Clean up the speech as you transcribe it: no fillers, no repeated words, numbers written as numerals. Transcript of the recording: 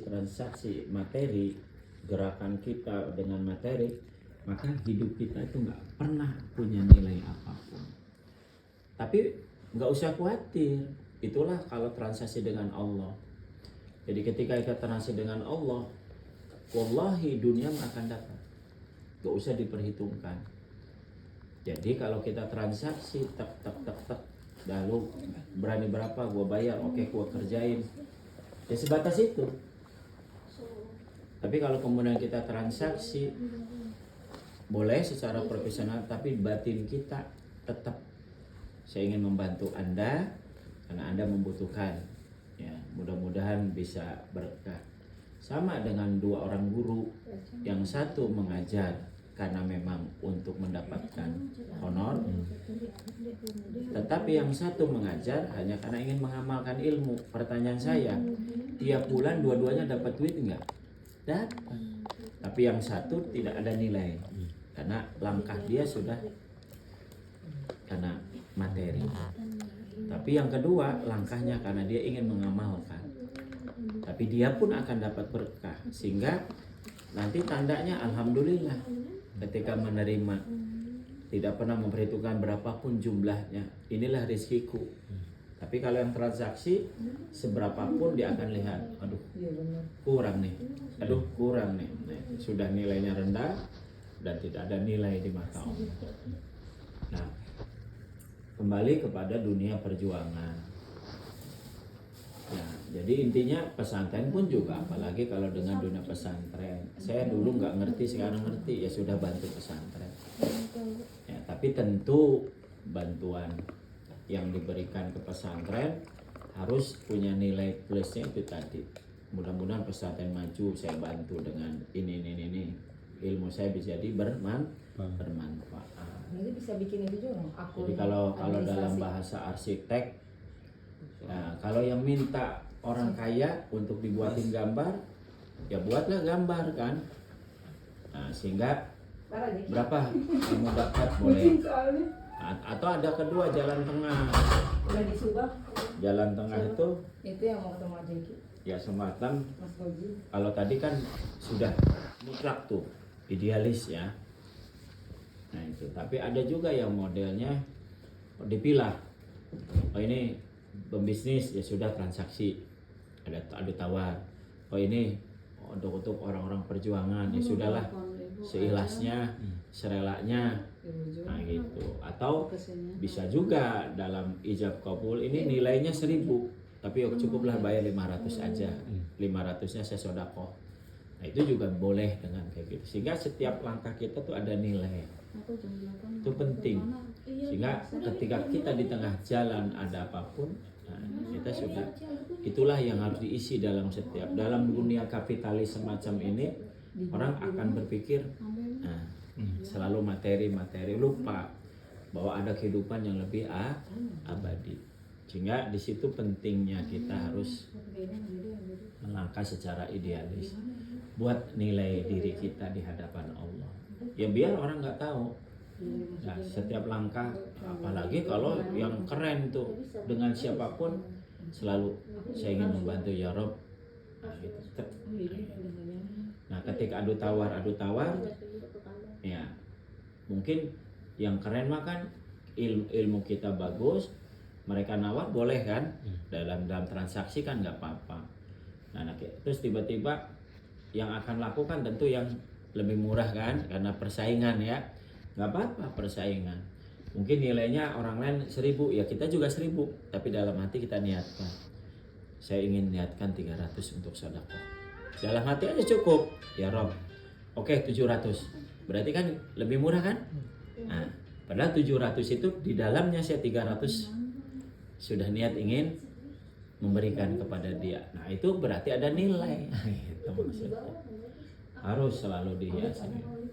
transaksi materi, gerakan kita dengan materi, maka hidup kita itu nggak pernah punya nilai apapun. Tapi nggak usah khawatir, itulah kalau transaksi dengan Allah. Jadi ketika kita transaksi dengan Allah, wallahi dunia akan dapat, nggak usah diperhitungkan. Jadi kalau kita transaksi tak, lalu berani berapa gue bayar, oke gue kerjain, ya sebatas itu. Tapi kalau kemudian kita transaksi, boleh secara profesional, tapi batin kita tetap, saya ingin membantu Anda karena Anda membutuhkan, ya mudah-mudahan bisa berkah. Sama dengan dua orang guru, yang satu mengajar karena memang untuk mendapatkan honor, tetapi yang satu mengajar hanya karena ingin mengamalkan ilmu. Pertanyaan saya, tiap bulan dua-duanya dapat duit enggak? Dapat. Tapi yang satu tidak ada nilai karena langkah dia sudah karena materi. Tapi yang kedua langkahnya karena dia ingin mengamalkan. Tapi dia pun akan dapat berkah, sehingga nanti tandanya alhamdulillah ketika menerima, tidak pernah memperhitungkan berapapun jumlahnya, inilah rezekiku. Tapi kalau yang transaksi, seberapapun dia akan lihat, aduh kurang nih, aduh kurang nih. Nah, sudah nilainya rendah dan tidak ada nilai di mata Allah. Nah, kembali kepada dunia perjuangan. Ya, jadi intinya pesantren pun juga, apalagi kalau dengan dunia pesantren. Saya dulu nggak ngerti, sekarang ngerti, ya sudah bantu pesantren. Ya, tapi tentu bantuan yang diberikan ke pesantren harus punya nilai plusnya itu tadi. Mudah-mudahan pesantren maju, saya bantu dengan ini. Ilmu saya bisa jadi bermanfaat. Jadi bisa bikin itu juga. Jadi kalau dalam bahasa arsitek, nah, kalau yang minta orang kaya untuk dibuatin gambar, ya buatlah gambar kan. Nah, sehingga berapa kamu dapat boleh. Atau ada kedua, jalan tengah. Udah disubah. Jalan tengah itu yang mau ketemu Jeki. Ya semacam, Mas Boji. kalau tadi kan sudah mutlak tuh, idealis ya. Nah itu, tapi ada juga yang modelnya dipilah. Oh ini pembisnis, ya sudah transaksi, ada tawar. Oh ini untuk orang-orang perjuangan, ya sudahlah seikhlasnya, serelanya. Nah gitu. Atau bisa juga dalam ijab kabul ini nilainya 1.000, tapi cukuplah bayar 500 aja, 500-nya saya sedekah. Nah itu juga boleh dengan kayak gitu, sehingga setiap langkah kita tuh ada nilai. Itu penting, sehingga ketika kita di tengah jalan ada apapun, nah, kita sudah, itulah yang harus diisi dalam dunia kapitalis semacam ini. Orang akan berpikir nah, selalu materi, lupa bahwa ada kehidupan yang lebih abadi. Sehingga di situ pentingnya kita harus melangkah secara idealis buat nilai diri kita di hadapan Allah. Ya biar orang nggak tahu. Nah, setiap langkah, apalagi kalau yang keren tuh dengan siapapun selalu saya ingin membantu ya Rob. Nah, gitu. Nah, ketika adu tawar, ya mungkin yang keren mah kan ilmu kita bagus, mereka nawar boleh kan, dalam transaksi kan nggak apa-apa. Nah, terus tiba-tiba yang akan lakukan tentu yang lebih murah kan, karena persaingan ya, nggak apa-apa persaingan. Mungkin nilainya orang lain 1.000, ya kita juga 1.000, tapi dalam hati kita niatkan, saya ingin niatkan 300 untuk sedekah. Dalam hati aja cukup, ya Rob, oke 700, berarti kan lebih murah kan? Nah, padahal 700 itu di dalamnya saya 300 sudah niat ingin memberikan kepada dia. Nah itu berarti ada nilai. Itu maksudnya. Harus selalu dihiasi.